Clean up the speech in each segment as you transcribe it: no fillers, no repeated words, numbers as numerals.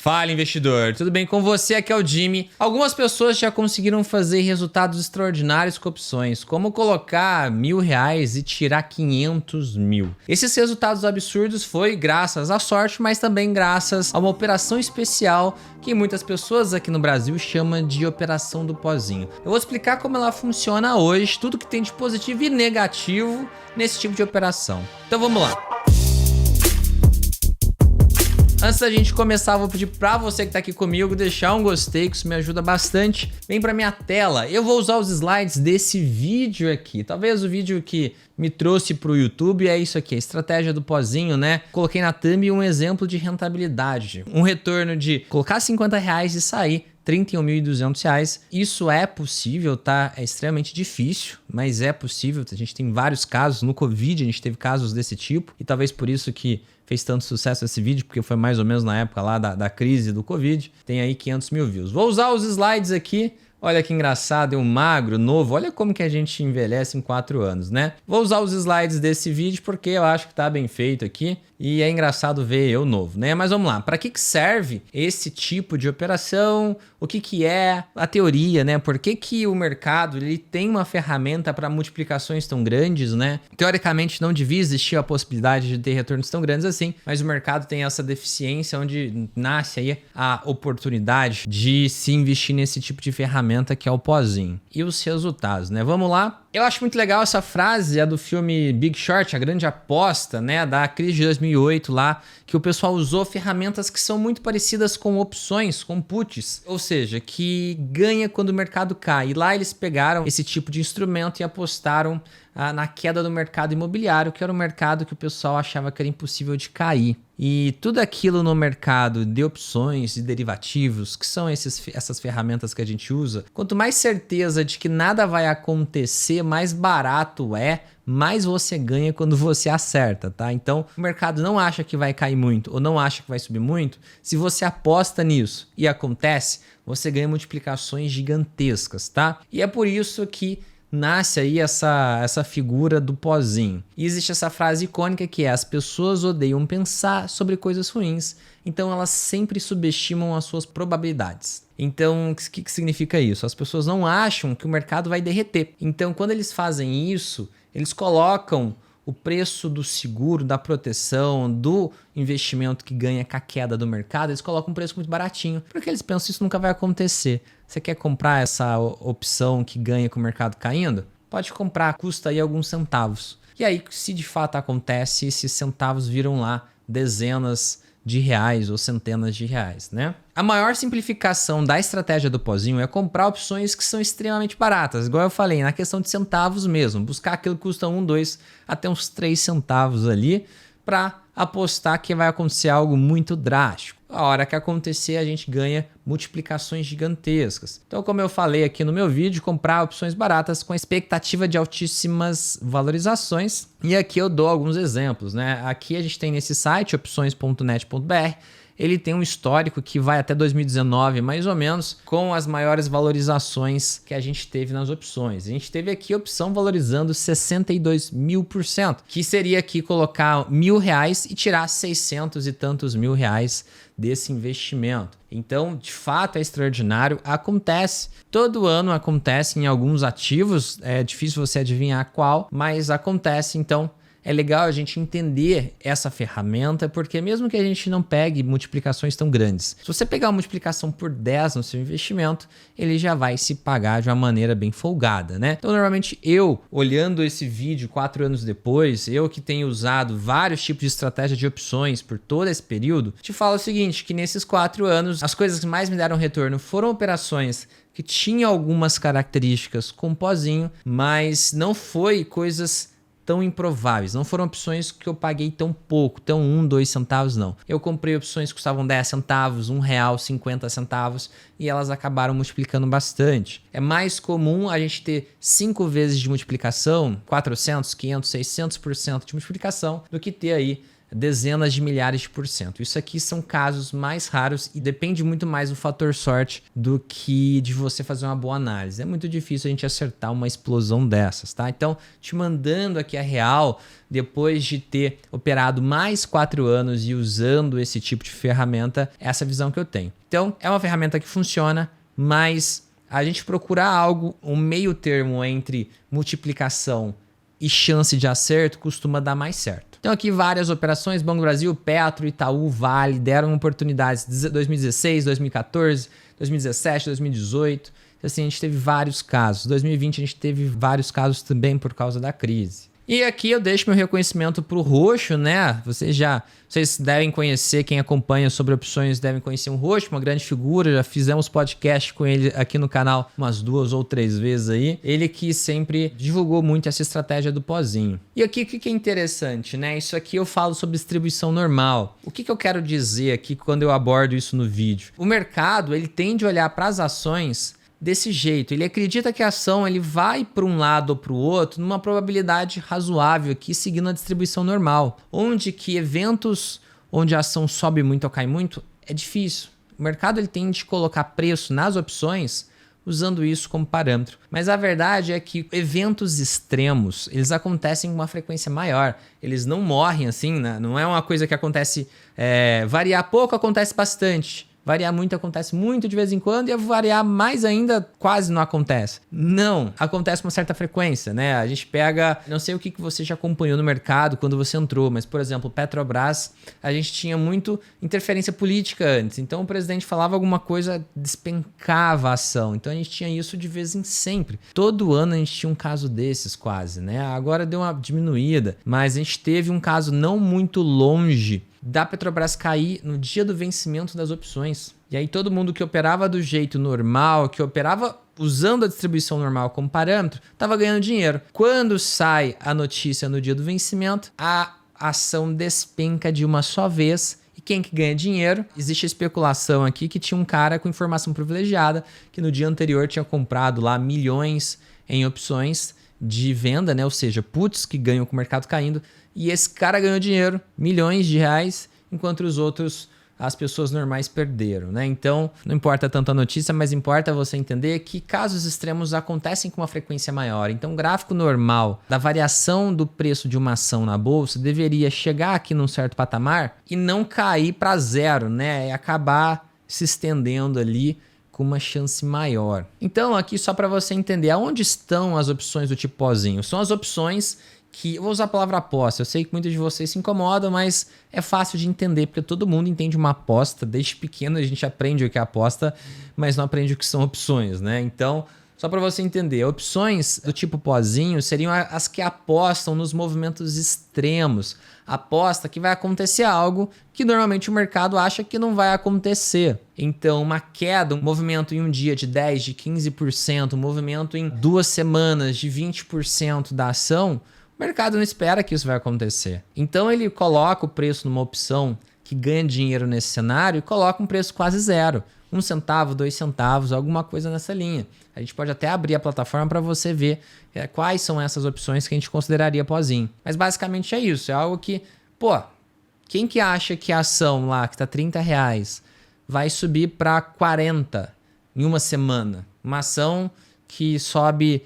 Fala, investidor, tudo bem com você? Aqui é o Jimmy. Algumas pessoas já conseguiram fazer resultados extraordinários com opções, como colocar R$1.000 e tirar 500 mil. Esses resultados absurdos foi graças à sorte, mas também graças a uma operação especial que muitas pessoas aqui no Brasil chamam de operação do pozinho. Eu vou explicar como ela funciona hoje, tudo que tem de positivo e negativo nesse tipo de operação. Então vamos lá. Antes da gente começar, vou pedir pra você que tá aqui comigo deixar um gostei, que isso me ajuda bastante. Vem pra minha tela, eu vou usar os slides desse vídeo aqui. Talvez o vídeo que me trouxe pro YouTube é isso aqui, a estratégia do pozinho, né? Coloquei na thumb um exemplo de rentabilidade. Um retorno de colocar R$50 e sair R$31.200. Isso é possível, tá? É extremamente difícil, mas é possível. A gente tem vários casos. No Covid a gente teve casos desse tipo. E talvez por isso que fez tanto sucesso esse vídeo, porque foi mais ou menos na época lá da crise do Covid. Tem aí 500 mil views. Vou usar os slides aqui. Olha que engraçado, eu magro, novo. Olha como que a gente envelhece em 4 anos, né? Vou usar os slides desse vídeo porque eu acho que tá bem feito aqui. E é engraçado ver eu novo, né? Mas vamos lá, para que serve esse tipo de operação? O que é a teoria, né? Por que o mercado ele tem uma ferramenta para multiplicações tão grandes, né? Teoricamente não devia existir a possibilidade de ter retornos tão grandes assim, mas o mercado tem essa deficiência onde nasce aí a oportunidade de se investir nesse tipo de ferramenta que é o pozinho. E os resultados, né? Vamos lá. Eu acho muito legal essa frase, é do filme Big Short, A Grande Aposta, né, da crise de 2008 lá, que o pessoal usou ferramentas que são muito parecidas com opções, com puts, ou seja, que ganha quando o mercado cai. E lá eles pegaram esse tipo de instrumento e apostaram na queda do mercado imobiliário, que era um mercado que o pessoal achava que era impossível de cair. E tudo aquilo no mercado de opções e derivativos, que são essas ferramentas que a gente usa, quanto mais certeza de que nada vai acontecer, mais barato é, mais você ganha quando você acerta, tá? Então, o mercado não acha que vai cair muito ou não acha que vai subir muito. Se você aposta nisso e acontece, você ganha multiplicações gigantescas, tá? E é por isso que nasce aí essa figura do pozinho. E existe essa frase icônica que é: as pessoas odeiam pensar sobre coisas ruins, então elas sempre subestimam as suas probabilidades. Então, o que significa isso? As pessoas não acham que o mercado vai derreter. Então, quando eles fazem isso, eles colocam o preço do seguro, da proteção, do investimento que ganha com a queda do mercado, eles colocam um preço muito baratinho, porque eles pensam que isso nunca vai acontecer. Você quer comprar essa opção que ganha com o mercado caindo? Pode comprar, custa aí alguns centavos. E aí, se de fato acontece, esses centavos viram lá dezenas de reais ou centenas de reais, né? A maior simplificação da estratégia do pozinho é comprar opções que são extremamente baratas, igual eu falei, na questão de centavos mesmo, buscar aquilo que custa 1, 2, até uns 3 centavos ali, para apostar que vai acontecer algo muito drástico. A hora que acontecer, a gente ganha multiplicações gigantescas. Então, como eu falei aqui no meu vídeo, comprar opções baratas com expectativa de altíssimas valorizações. E aqui eu dou alguns exemplos, né? Aqui a gente tem nesse site, opções.net.br, ele tem um histórico que vai até 2019, mais ou menos, com as maiores valorizações que a gente teve nas opções. A gente teve aqui a opção valorizando 62.000%, que seria aqui colocar R$1.000 e tirar 600 e tantos mil reais desse investimento. Então, de fato, é extraordinário. Acontece, todo ano acontece em alguns ativos, é difícil você adivinhar qual, mas acontece. Então, é legal a gente entender essa ferramenta, porque mesmo que a gente não pegue multiplicações tão grandes, se você pegar uma multiplicação por 10 no seu investimento, ele já vai se pagar de uma maneira bem folgada, né? Então, normalmente eu, olhando esse vídeo 4 anos depois, eu que tenho usado vários tipos de estratégia de opções por todo esse período, te falo o seguinte, que nesses 4 anos, as coisas que mais me deram retorno foram operações que tinham algumas características com pozinho, mas não foi coisas tão improváveis, não foram opções que eu paguei tão pouco, tão 1, 2 centavos não. Eu comprei opções que custavam 10 centavos, R$1, 50 centavos e elas acabaram multiplicando bastante. É mais comum a gente ter 5 vezes de multiplicação, 400, 500, 600% de multiplicação, do que ter aí dezenas de milhares de %. Isso aqui são casos mais raros e depende muito mais do fator sorte do que de você fazer uma boa análise. É muito difícil a gente acertar uma explosão dessas, tá? Então, te mandando aqui a real, depois de ter operado mais 4 anos e usando esse tipo de ferramenta, essa visão que eu tenho. Então, é uma ferramenta que funciona, mas a gente procura algo, um meio termo entre multiplicação e chance de acerto costuma dar mais certo. Então aqui várias operações, Banco do Brasil, Petro, Itaú, Vale, deram oportunidades 2016, 2014, 2017, 2018. Assim, a gente teve vários casos. 2020 a gente teve vários casos também por causa da crise. E aqui eu deixo meu reconhecimento pro Roxo, né? Vocês devem conhecer, quem acompanha sobre opções devem conhecer o Roxo, uma grande figura, já fizemos podcast com ele aqui no canal umas 2 ou 3 vezes aí. Ele que sempre divulgou muito essa estratégia do pozinho. E aqui o que é interessante, né? Isso aqui eu falo sobre distribuição normal. O que eu quero dizer aqui quando eu abordo isso no vídeo? O mercado, ele tende a olhar para as ações desse jeito, ele acredita que a ação ele vai para um lado ou para o outro numa probabilidade razoável aqui, seguindo a distribuição normal, onde que eventos onde a ação sobe muito ou cai muito é difícil. O mercado ele tende a colocar preço nas opções usando isso como parâmetro, mas a verdade é que eventos extremos eles acontecem com uma frequência maior, eles não morrem assim, né? Não é uma coisa que acontece, variar pouco acontece bastante. Variar muito acontece muito de vez em quando e variar mais ainda quase não acontece. Não, acontece com uma certa frequência, né? A gente pega, não sei o que você já acompanhou no mercado quando você entrou, mas, por exemplo, Petrobras, a gente tinha muito interferência política antes. Então, o presidente falava alguma coisa, despencava a ação. Então, a gente tinha isso de vez em sempre. Todo ano a gente tinha um caso desses quase, né? Agora deu uma diminuída, mas a gente teve um caso não muito longe da Petrobras cair no dia do vencimento das opções. E aí todo mundo que operava do jeito normal, que operava usando a distribuição normal como parâmetro, estava ganhando dinheiro. Quando sai a notícia no dia do vencimento, a ação despenca de uma só vez. E quem que ganha dinheiro? Existe a especulação aqui que tinha um cara com informação privilegiada que no dia anterior tinha comprado lá milhões em opções de venda, né? Ou seja, puts que ganham com o mercado caindo. E esse cara ganhou dinheiro, milhões de reais, enquanto os outros, as pessoas normais perderam, né? Então, não importa tanto a notícia, mas importa você entender que casos extremos acontecem com uma frequência maior. Então, o gráfico normal da variação do preço de uma ação na bolsa deveria chegar aqui num certo patamar e não cair para zero, né? E acabar se estendendo ali com uma chance maior. Então, aqui só para você entender, aonde estão as opções do tipo pozinho? São as opções que, eu vou usar a palavra aposta, eu sei que muitos de vocês se incomodam, mas é fácil de entender, porque todo mundo entende uma aposta, desde pequeno a gente aprende o que é aposta, mas não aprende o que são opções, né? Então, só para você entender, opções do tipo pozinho seriam as que apostam nos movimentos extremos, aposta que vai acontecer algo que normalmente o mercado acha que não vai acontecer. Então, uma queda, um movimento em um dia de 10%, de 15%, um movimento em 2 semanas de 20% da ação, o mercado não espera que isso vai acontecer. Então ele coloca o preço numa opção que ganha dinheiro nesse cenário e coloca um preço quase zero. 1 centavo, 2 centavos, alguma coisa nessa linha. A gente pode até abrir a plataforma para você ver quais são essas opções que a gente consideraria pozinho. Mas basicamente é isso. É algo que, quem que acha que a ação lá, que está R$30, vai subir para 40 em uma semana? Uma ação que sobe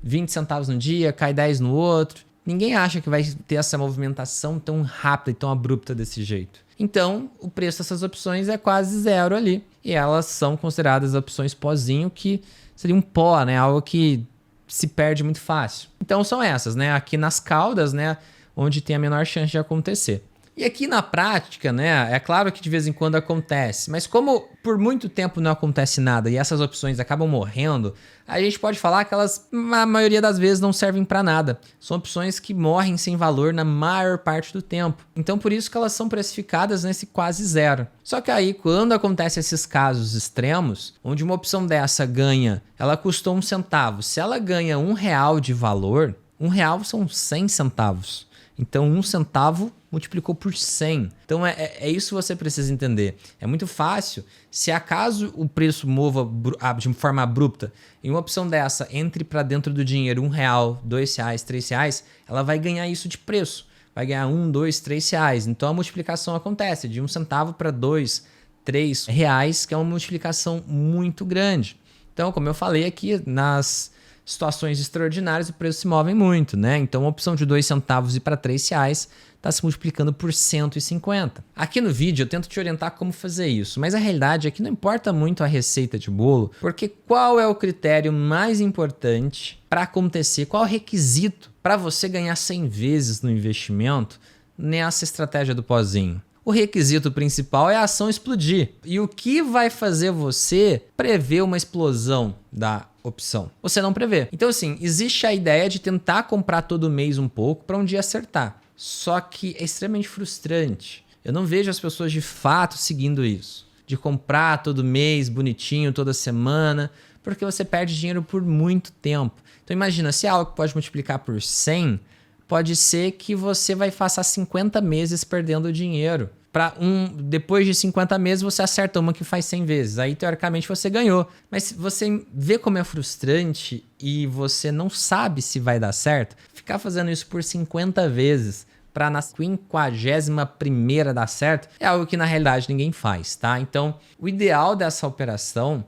20 centavos no dia, cai 10 no outro. Ninguém acha que vai ter essa movimentação tão rápida e tão abrupta desse jeito. Então, o preço dessas opções é quase zero ali. E elas são consideradas opções pozinho, que seria um pó, né? Algo que se perde muito fácil. Então, são essas, né? Aqui nas caudas, né? Onde tem a menor chance de acontecer. E aqui na prática, né, é claro que de vez em quando acontece, mas como por muito tempo não acontece nada e essas opções acabam morrendo, a gente pode falar que elas, na maioria das vezes, não servem para nada. São opções que morrem sem valor na maior parte do tempo. Então, por isso que elas são precificadas nesse quase zero. Só que aí, quando acontecem esses casos extremos, onde uma opção dessa ganha, ela custou 1 centavo. Se ela ganha R$1 de valor, R$1 são 100 centavos. Então, 1 centavo multiplicou por 100. Então, é isso que você precisa entender. É muito fácil. Se acaso o preço mova de forma abrupta e uma opção dessa entre para dentro do dinheiro R$1, R$2, R$3, ela vai ganhar isso de preço. vai ganhar 1, 2, 3 reais. Então a multiplicação acontece de 1 centavo para 2, 3 reais, que é uma multiplicação muito grande. Então, como eu falei aqui, nas situações extraordinárias o preço se move muito, né? Então a opção de 2 centavos e para 3 reais está se multiplicando por 150. Aqui no vídeo eu tento te orientar como fazer isso, mas a realidade é que não importa muito a receita de bolo, porque qual é o critério mais importante para acontecer, qual é o requisito para você ganhar 100 vezes no investimento nessa estratégia do pozinho? O requisito principal é a ação explodir. E o que vai fazer você prever uma explosão da opção? Você não prevê. Então, assim, existe a ideia de tentar comprar todo mês um pouco para um dia acertar. Só que é extremamente frustrante. Eu não vejo as pessoas de fato seguindo isso. De comprar todo mês, bonitinho, toda semana, porque você perde dinheiro por muito tempo. Então, imagina, se é algo que pode multiplicar por 100, pode ser que você vai passar 50 meses perdendo dinheiro. Depois de 50 meses você acerta uma que faz 100 vezes. Aí, teoricamente, você ganhou. Mas você vê como é frustrante e você não sabe se vai dar certo. Ficar fazendo isso por 50 vezes para na 51ª dar certo é algo que na realidade ninguém faz, tá? Então, o ideal dessa operação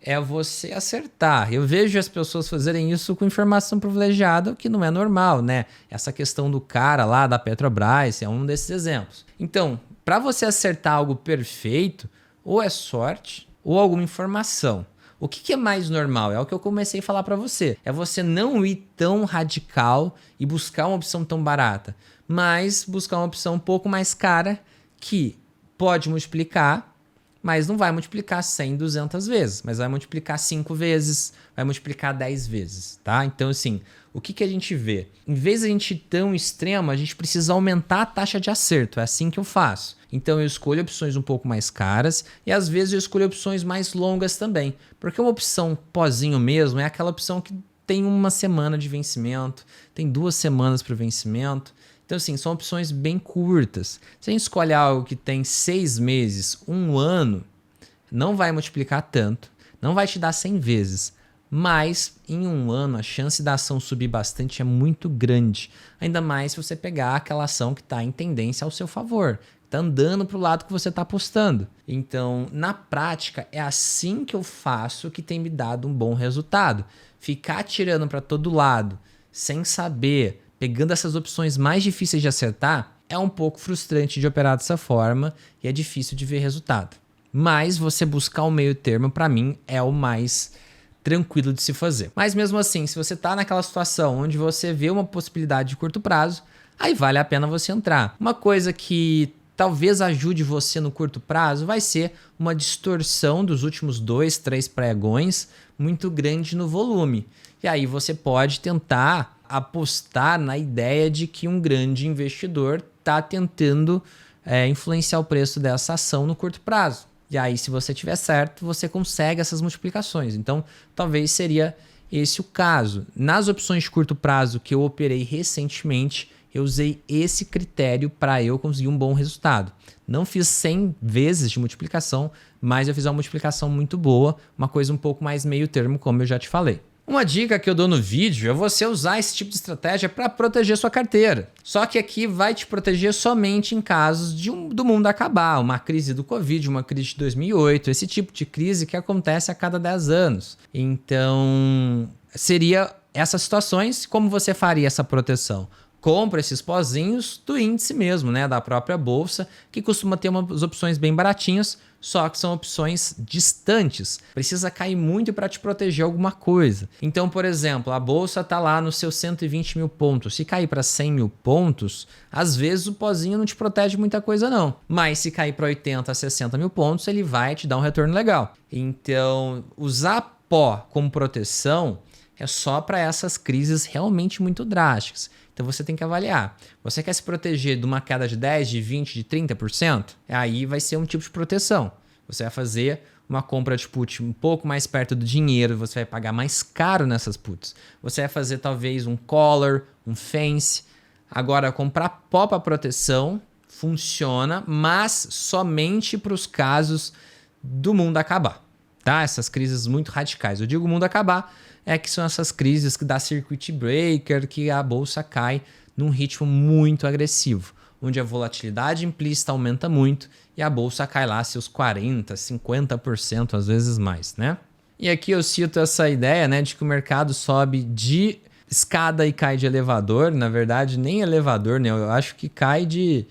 é você acertar. Eu vejo as pessoas fazerem isso com informação privilegiada, o que não é normal, né? Essa questão do cara lá da Petrobras é um desses exemplos. Então, para você acertar algo perfeito, ou é sorte ou alguma informação. O que é mais normal? É o que eu comecei a falar para você. É você não ir tão radical e buscar uma opção tão barata, mas buscar uma opção um pouco mais cara que pode multiplicar, mas não vai multiplicar 100, 200 vezes, mas vai multiplicar 5 vezes, vai multiplicar 10 vezes, tá? Então, assim, o que a gente vê? Em vez de a gente ir tão extremo, a gente precisa aumentar a taxa de acerto, é assim que eu faço. Então, eu escolho opções um pouco mais caras e, às vezes, eu escolho opções mais longas também, porque uma opção pozinho mesmo é aquela opção que tem 1 semana de vencimento, tem 2 semanas para o vencimento. Então, assim, são opções bem curtas. Se a gente escolhe algo que tem 6 meses, 1 ano, não vai multiplicar tanto, não vai te dar 100 vezes, mas em 1 ano a chance da ação subir bastante é muito grande. Ainda mais se você pegar aquela ação que está em tendência ao seu favor, está andando para o lado que você está apostando. Então, na prática, é assim que eu faço que tem me dado um bom resultado. Ficar tirando para todo lado, sem saber, pegando essas opções mais difíceis de acertar, é um pouco frustrante de operar dessa forma e é difícil de ver resultado. Mas você buscar o meio termo, para mim, é o mais tranquilo de se fazer. Mas mesmo assim, se você está naquela situação onde você vê uma possibilidade de curto prazo, aí vale a pena você entrar. Uma coisa que talvez ajude você no curto prazo vai ser uma distorção dos últimos 2, 3 pregões muito grande no volume. E aí você pode tentar apostar na ideia de que um grande investidor está tentando influenciar o preço dessa ação no curto prazo. E aí, se você tiver certo, você consegue essas multiplicações. Então, talvez seria esse o caso. Nas opções de curto prazo que eu operei recentemente, eu usei esse critério para eu conseguir um bom resultado. Não fiz 100 vezes de multiplicação, mas eu fiz uma multiplicação muito boa, uma coisa um pouco mais meio termo, como eu já te falei. Uma dica que eu dou no vídeo é você usar esse tipo de estratégia para proteger sua carteira. Só que aqui vai te proteger somente em casos do mundo acabar, uma crise do Covid, uma crise de 2008, esse tipo de crise que acontece a cada 10 anos. Então, seria essas situações. Como você faria essa proteção? Compra esses pozinhos do índice mesmo, né, da própria bolsa, que costuma ter umas opções bem baratinhas, só que são opções distantes. Precisa cair muito para te proteger alguma coisa. Então, por exemplo, a bolsa está lá nos seus 120 mil pontos. Se cair para 100 mil pontos, às vezes o pozinho não te protege muita coisa não. Mas se cair para 80, 60 mil pontos, ele vai te dar um retorno legal. Então, usar pó como proteção é só para essas crises realmente muito drásticas. Então você tem que avaliar. Você quer se proteger de uma queda de 10, de 20, de 30%? Aí vai ser um tipo de proteção. Você vai fazer uma compra de put um pouco mais perto do dinheiro, você vai pagar mais caro nessas puts. Você vai fazer talvez um collar, um fence. Agora, comprar pó para proteção funciona, mas somente para os casos do mundo acabar. Tá? Essas crises muito radicais. Eu digo mundo acabar, é que são essas crises que dá circuit breaker, que a bolsa cai num ritmo muito agressivo, onde a volatilidade implícita aumenta muito e a bolsa cai lá seus 40%, 50%, às vezes mais, né? E aqui eu cito essa ideia, né, de que o mercado sobe de escada e cai de elevador. Na verdade, nem elevador, né? Eu acho que cai de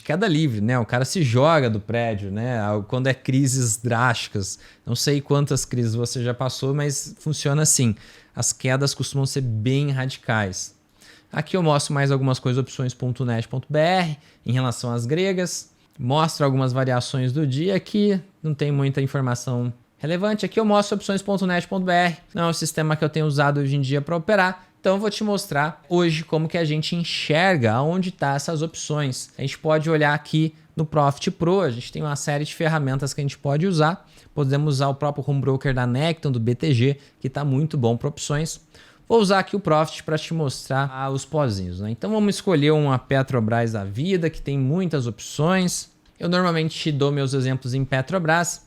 queda livre, né? O cara se joga do prédio, né? Quando é crises drásticas. Não sei quantas crises você já passou, mas funciona assim. As quedas costumam ser bem radicais. Aqui eu mostro mais algumas coisas, opções.net.br, em relação às gregas. Mostro algumas variações do dia. Aqui não tem muita informação relevante. Aqui eu mostro opções.net.br. Não é o sistema que eu tenho usado hoje em dia para operar. Então eu vou te mostrar hoje como que a gente enxerga onde estão essas opções. A gente pode olhar aqui no Profit Pro, a gente tem uma série de ferramentas que a gente pode usar. Podemos usar o próprio Home Broker da Necton, do BTG, que está muito bom para opções. Vou usar aqui o Profit para te mostrar os pozinhos, né? Então vamos escolher uma Petrobras da vida, que tem muitas opções. Eu normalmente te dou meus exemplos em Petrobras,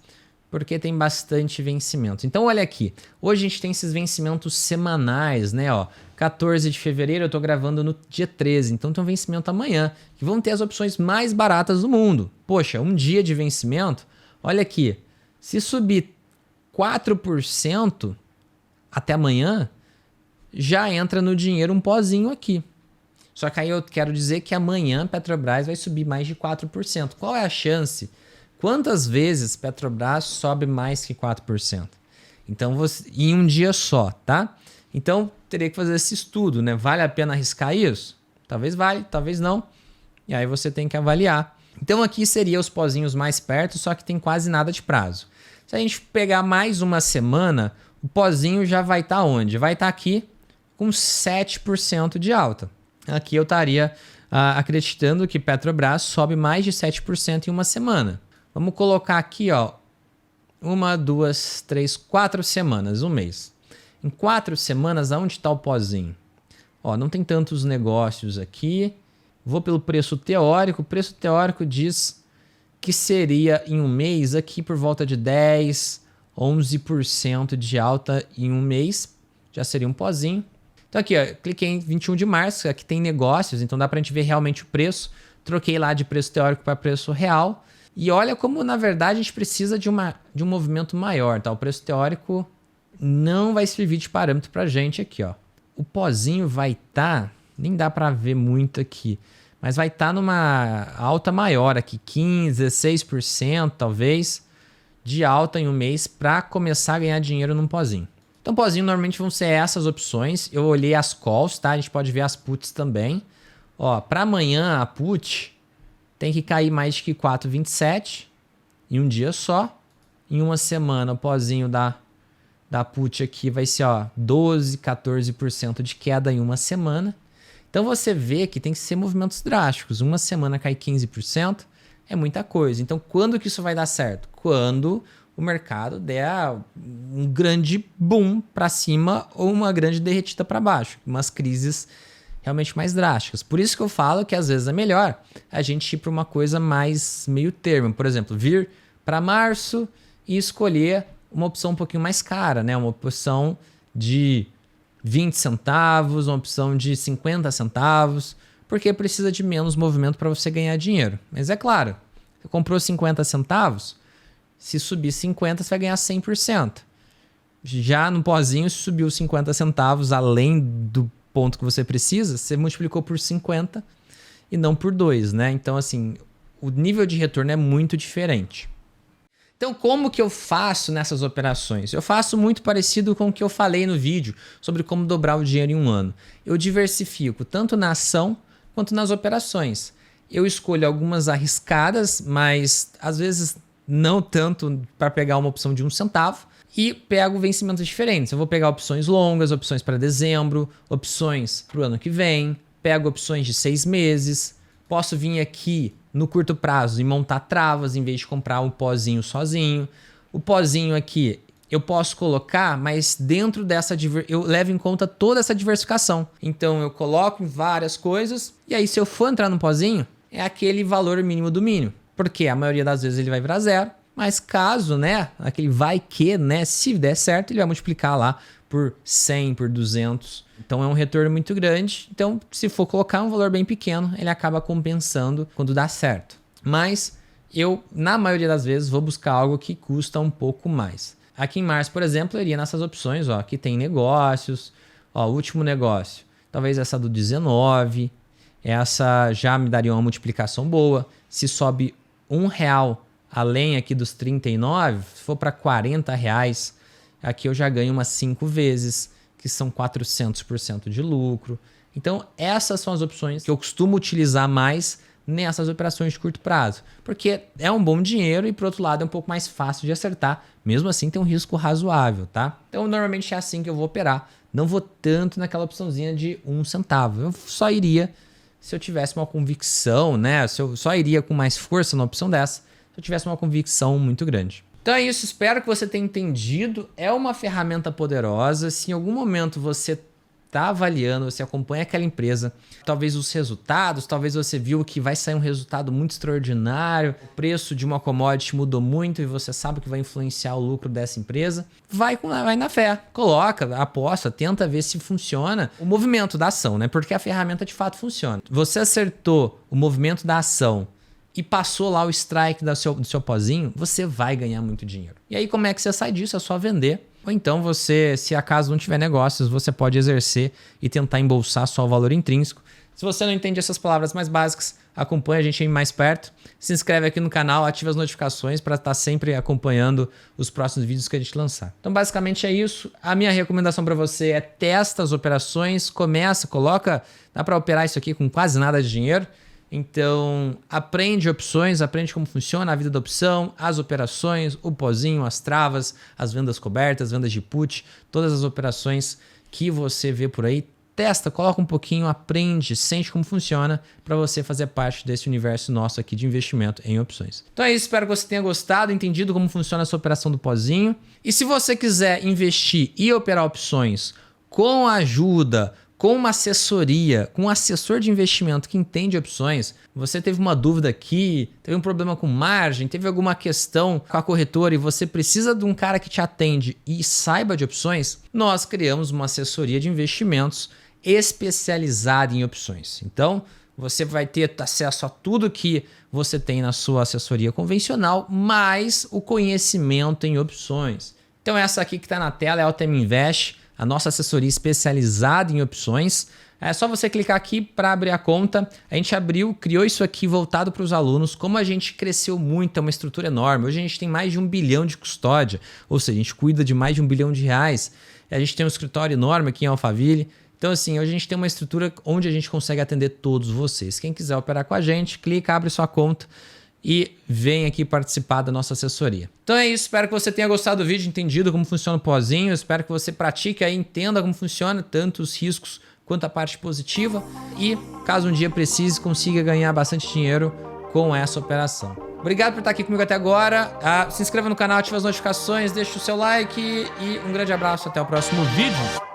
porque tem bastante vencimento. Então olha aqui, hoje a gente tem esses vencimentos semanais, né? Ó, 14 de fevereiro eu tô gravando no dia 13, então tem um vencimento amanhã, que vão ter as opções mais baratas do mundo. Poxa, um dia de vencimento, olha aqui, se subir 4% até amanhã, já entra no dinheiro um pozinho aqui. Só que aí eu quero dizer que amanhã a Petrobras vai subir mais de 4%. Qual é a chance? Quantas vezes Petrobras sobe mais que 4%? Então, em um dia só, tá? Então, teria que fazer esse estudo, né? Vale a pena arriscar isso? Talvez vale, talvez não. E aí você tem que avaliar. Então, aqui seria os pozinhos mais perto, só que tem quase nada de prazo. Se a gente pegar mais uma semana, o pozinho já vai estar onde? Vai estar aqui com 7% de alta. Aqui eu estaria acreditando que Petrobras sobe mais de 7% em uma semana. Vamos colocar aqui, ó, 1, 2, 3, 4 semanas, um mês. Em 4 semanas, aonde está o pozinho? Ó, não tem tantos negócios aqui. Vou pelo preço teórico. O preço teórico diz que seria em um mês aqui por volta de 10, 11% de alta em um mês. Já seria um pozinho. Então aqui, ó, cliquei em 21 de março, aqui tem negócios, então dá para a gente ver realmente o preço. Troquei lá de preço teórico para preço real. E olha como, na verdade, a gente precisa de um movimento maior, tá? O preço teórico não vai servir de parâmetro pra gente aqui, ó. O pozinho vai estar, nem dá para ver muito aqui, mas vai estar numa alta maior aqui, 15, 16% talvez, de alta em um mês para começar a ganhar dinheiro num pozinho. Então, pozinho normalmente vão ser essas opções. Eu olhei as calls, tá? A gente pode ver as puts também. Ó, para amanhã a put tem que cair mais de que 4,27 em um dia só. Em uma semana, o pozinho da put aqui vai ser, ó, 12, 14% de queda em uma semana. Então você vê que tem que ser movimentos drásticos. Uma semana cai 15% é muita coisa. Então quando que isso vai dar certo? Quando o mercado der um grande boom para cima ou uma grande derretida para baixo. Umas crises realmente mais drásticas. Por isso que eu falo que às vezes é melhor a gente ir para uma coisa mais meio termo. Por exemplo, vir para março e escolher uma opção um pouquinho mais cara, né? Uma opção de 20 centavos, uma opção de 50 centavos, porque precisa de menos movimento para você ganhar dinheiro. Mas é claro, você comprou 50 centavos, se subir 50, você vai ganhar 100%. Já no pozinho, se subiu 50 centavos além do ponto que você precisa, você multiplicou por 50 e não por 2, né? Então, assim, o nível de retorno é muito diferente. Então, como que eu faço nessas operações? Eu faço muito parecido com o que eu falei no vídeo sobre como dobrar o dinheiro em um ano. Eu diversifico tanto na ação quanto nas operações. Eu escolho algumas arriscadas, mas às vezes não tanto para pegar uma opção de 1 centavo, e pego vencimentos diferentes. Eu vou pegar opções longas, opções para dezembro, opções para o ano que vem, pego opções de 6 meses, posso vir aqui no curto prazo e montar travas em vez de comprar um pozinho sozinho. O pozinho aqui eu posso colocar, mas dentro dessa eu levo em conta toda essa diversificação. Então eu coloco em várias coisas e aí se eu for entrar no pozinho, é aquele valor mínimo do mínimo. Porque a maioria das vezes ele vai virar zero, mas caso, né, aquele vai que, né, se der certo, ele vai multiplicar lá por 100, por 200. Então é um retorno muito grande. Então, se for colocar um valor bem pequeno, ele acaba compensando quando dá certo. Mas eu, na maioria das vezes, vou buscar algo que custa um pouco mais. Aqui em março, por exemplo, eu iria nessas opções, ó, que tem negócios, ó, o último negócio. Talvez essa do 19, essa já me daria uma multiplicação boa. Se sobe R$1 além aqui dos 39, se for para R$40, aqui eu já ganho umas 5 vezes, que são 400% de lucro. Então, essas são as opções que eu costumo utilizar mais nessas operações de curto prazo, porque é um bom dinheiro e, por outro lado, é um pouco mais fácil de acertar. Mesmo assim, tem um risco razoável, tá? Então, normalmente é assim que eu vou operar. Não vou tanto naquela opçãozinha de 1 centavo. Eu só iria se eu tivesse uma convicção, né? Se eu só iria com mais força na opção dessa, se eu tivesse uma convicção muito grande. Então é isso, espero que você tenha entendido. É uma ferramenta poderosa. Se em algum momento você está avaliando, você acompanha aquela empresa, talvez os resultados, talvez você viu que vai sair um resultado muito extraordinário, o preço de uma commodity mudou muito e você sabe que vai influenciar o lucro dessa empresa, vai na fé, coloca, aposta, tenta ver se funciona o movimento da ação, né? Porque a ferramenta de fato funciona. Você acertou o movimento da ação e passou lá o strike do seu pozinho, você vai ganhar muito dinheiro. E aí como é que você sai disso? É só vender. Ou então você, se acaso não tiver negócios, você pode exercer e tentar embolsar só o valor intrínseco. Se você não entende essas palavras mais básicas, acompanha a gente aí mais perto. Se inscreve aqui no canal, ativa as notificações para estar sempre acompanhando os próximos vídeos que a gente lançar. Então basicamente é isso. A minha recomendação para você é testa as operações, coloca, dá para operar isso aqui com quase nada de dinheiro. Então, aprende opções, aprende como funciona a vida da opção, as operações, o pozinho, as travas, as vendas cobertas, vendas de put, todas as operações que você vê por aí. Testa, coloca um pouquinho, aprende, sente como funciona para você fazer parte desse universo nosso aqui de investimento em opções. Então é isso, espero que você tenha gostado, entendido como funciona essa operação do pozinho. E se você quiser investir e operar opções com ajuda, com uma assessoria, com um assessor de investimento que entende opções, você teve uma dúvida aqui, teve um problema com margem, teve alguma questão com a corretora e você precisa de um cara que te atende e saiba de opções, nós criamos uma assessoria de investimentos especializada em opções. Então, você vai ter acesso a tudo que você tem na sua assessoria convencional, mais o conhecimento em opções. Então, essa aqui que está na tela é a Altem Invest, a nossa assessoria especializada em opções. É só você clicar aqui para abrir a conta. A gente criou isso aqui voltado para os alunos. Como a gente cresceu muito, é uma estrutura enorme. Hoje a gente tem mais de 1 bilhão de custódia, ou seja, a gente cuida de mais de 1 bilhão de reais. A gente tem um escritório enorme aqui em Alphaville. Então assim, hoje a gente tem uma estrutura onde a gente consegue atender todos vocês. Quem quiser operar com a gente, clica, abre sua conta e vem aqui participar da nossa assessoria. Então é isso, espero que você tenha gostado do vídeo, entendido como funciona o pozinho, espero que você pratique aí, entenda como funciona, tanto os riscos quanto a parte positiva e, caso um dia precise, consiga ganhar bastante dinheiro com essa operação. Obrigado por estar aqui comigo até agora, se inscreva no canal, ative as notificações, deixe o seu like e um grande abraço, até o próximo vídeo.